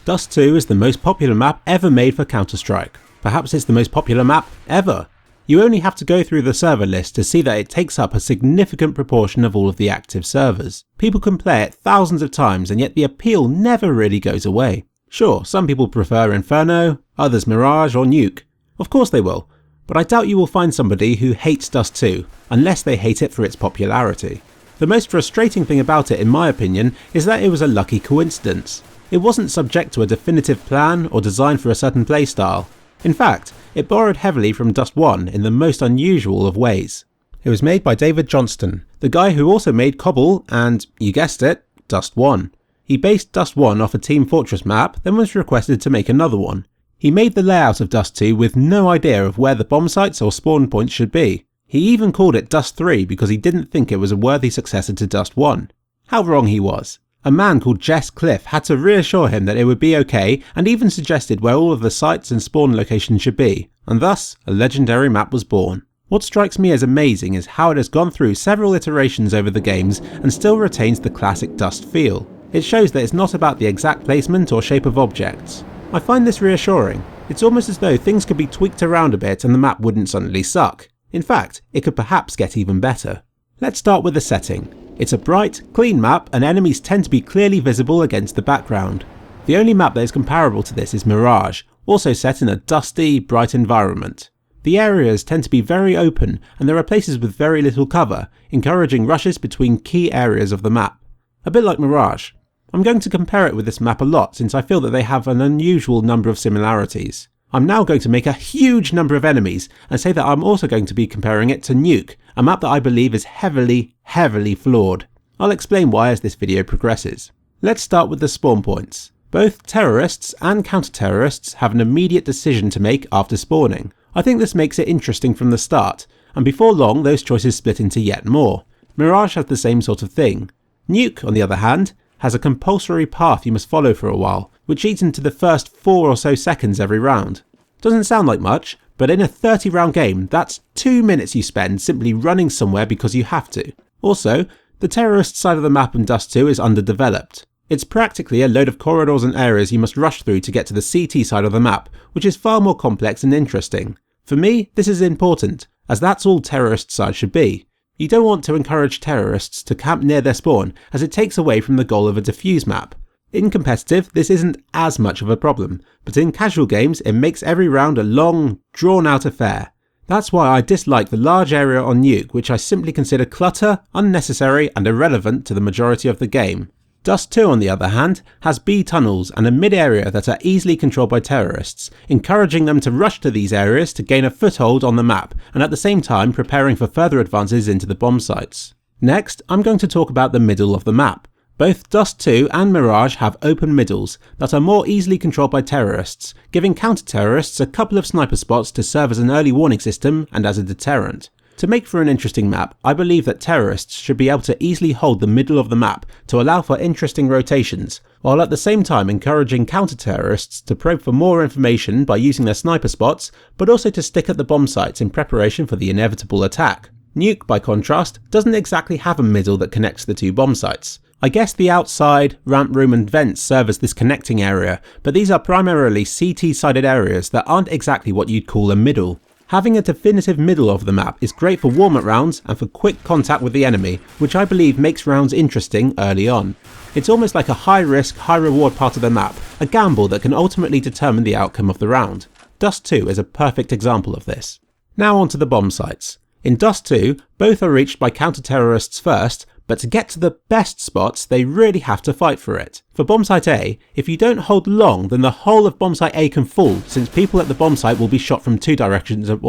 Dust 2 is the most popular map ever made for Counter-Strike. Perhaps it's the most popular map ever. You only have to go through the server list to see that it takes up a significant proportion of all of the active servers. People can play it thousands of times and yet the appeal never really goes away. Sure, some people prefer Inferno, others Mirage or Nuke. Of course they will, but I doubt you will find somebody who hates Dust 2, unless they hate it for its popularity. The most frustrating thing about it, in my opinion, is that it was a lucky coincidence. It wasn't subject to a definitive plan or designed for a certain playstyle. In fact, it borrowed heavily from Dust 1 in the most unusual of ways. It was made by David Johnston, the guy who also made Cobble and, you guessed it, Dust 1. He based Dust 1 off a Team Fortress map, then was requested to make another one. He made the layout of Dust 2 with no idea of where the bomb sites or spawn points should be. He even called it Dust 3 because he didn't think it was a worthy successor to Dust 1. How wrong he was. A man called Jess Cliff had to reassure him that it would be okay and even suggested where all of the sites and spawn locations should be, and thus a legendary map was born. What strikes me as amazing is how it has gone through several iterations over the games and still retains the classic Dust feel. It shows that it's not about the exact placement or shape of objects. I find this reassuring. It's almost as though things could be tweaked around a bit and the map wouldn't suddenly suck. In fact, it could perhaps get even better. Let's start with the setting. It's a bright, clean map and enemies tend to be clearly visible against the background. The only map that is comparable to this is Mirage, also set in a dusty, bright environment. The areas tend to be very open and there are places with very little cover, encouraging rushes between key areas of the map. A bit like Mirage. I'm going to compare it with this map a lot since I feel that they have an unusual number of similarities. I'm now going to make a huge number of enemies and say that I'm also going to be comparing it to Nuke, a map that I believe is heavily flawed. I'll explain why as this video progresses. Let's start with the spawn points. Both terrorists and counter-terrorists have an immediate decision to make after spawning. I think this makes it interesting from the start, and before long those choices split into yet more. Mirage has the same sort of thing. Nuke, on the other hand, has a compulsory path you must follow for a while, which eats into the first 4 or so seconds every round. Doesn't sound like much, but in a 30 round game, that's 2 minutes you spend simply running somewhere because you have to. Also, the terrorist side of the map in Dust 2 is underdeveloped. It's practically a load of corridors and areas you must rush through to get to the CT side of the map, which is far more complex and interesting. For me, this is important, as that's all terrorist side should be. You don't want to encourage terrorists to camp near their spawn, as it takes away from the goal of a defuse map. In competitive, this isn't as much of a problem, but in casual games it makes every round a long, drawn-out affair. That's why I dislike the large area on Nuke, which I simply consider clutter, unnecessary and irrelevant to the majority of the game. Dust 2 on the other hand has B tunnels and a mid-area that are easily controlled by terrorists, encouraging them to rush to these areas to gain a foothold on the map and at the same time preparing for further advances into the bomb sites. Next, I'm going to talk about the middle of the map. Both Dust 2 and Mirage have open middles that are more easily controlled by terrorists, giving counter-terrorists a couple of sniper spots to serve as an early warning system and as a deterrent. To make for an interesting map, I believe that terrorists should be able to easily hold the middle of the map to allow for interesting rotations, while at the same time encouraging counter-terrorists to probe for more information by using their sniper spots, but also to stick at the bomb sites in preparation for the inevitable attack. Nuke, by contrast, doesn't exactly have a middle that connects the two bomb sites. I guess the outside, ramp room and vents serve as this connecting area, but these are primarily CT-sided areas that aren't exactly what you'd call a middle. Having a definitive middle of the map is great for warm-up rounds and for quick contact with the enemy, which I believe makes rounds interesting early on. It's almost like a high-risk, high-reward part of the map, a gamble that can ultimately determine the outcome of the round. Dust 2 is a perfect example of this. Now onto the bomb sites. In Dust 2, both are reached by counter-terrorists first, but to get to the best spots, they really have to fight for it. For bombsite A, if you don't hold long, then the whole of bombsite A can fall, since people at the bombsite will be shot from 2 directions at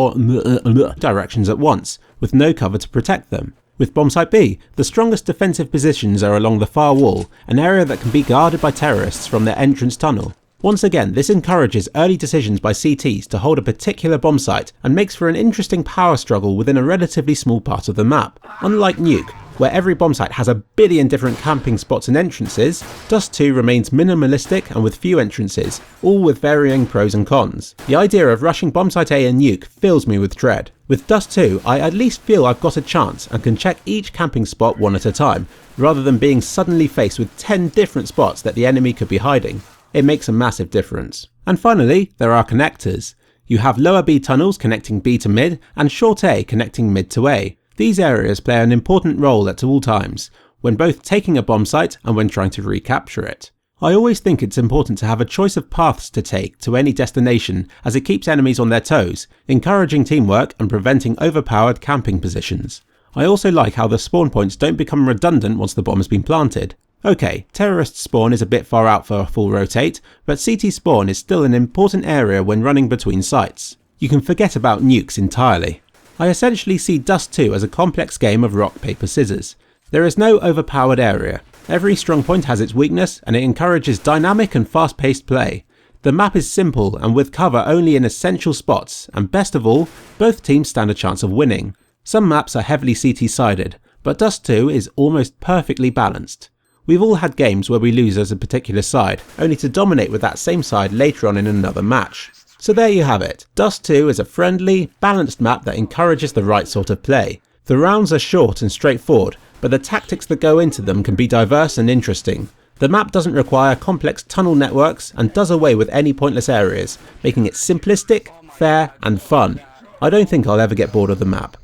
once, with no cover to protect them. With bombsite B, the strongest defensive positions are along the far wall, an area that can be guarded by terrorists from their entrance tunnel. Once again, this encourages early decisions by CTs to hold a particular bombsite and makes for an interesting power struggle within a relatively small part of the map. Unlike Nuke, where every bombsite has a billion different camping spots and entrances, Dust 2 remains minimalistic and with few entrances, all with varying pros and cons. The idea of rushing bombsite A and Nuke fills me with dread. With Dust 2, I at least feel I've got a chance and can check each camping spot one at a time, rather than being suddenly faced with 10 different spots that the enemy could be hiding. It makes a massive difference. And finally, there are connectors. You have lower B tunnels connecting B to mid, and short A connecting mid to A. These areas play an important role at all times, when both taking a bomb site and when trying to recapture it. I always think it's important to have a choice of paths to take to any destination, as it keeps enemies on their toes, encouraging teamwork and preventing overpowered camping positions. I also like how the spawn points don't become redundant once the bomb has been planted. Okay, terrorist spawn is a bit far out for a full rotate, but CT spawn is still an important area when running between sites. You can forget about nukes entirely. I essentially see Dust 2 as a complex game of rock, paper, scissors. There is no overpowered area. Every strong point has its weakness, and it encourages dynamic and fast-paced play. The map is simple and with cover only in essential spots, and best of all, both teams stand a chance of winning. Some maps are heavily CT-sided, but Dust 2 is almost perfectly balanced. We've all had games where we lose as a particular side, only to dominate with that same side later on in another match. So there you have it. Dust 2 is a friendly, balanced map that encourages the right sort of play. The rounds are short and straightforward, but the tactics that go into them can be diverse and interesting. The map doesn't require complex tunnel networks and does away with any pointless areas, making it simplistic, fair and fun. I don't think I'll ever get bored of the map.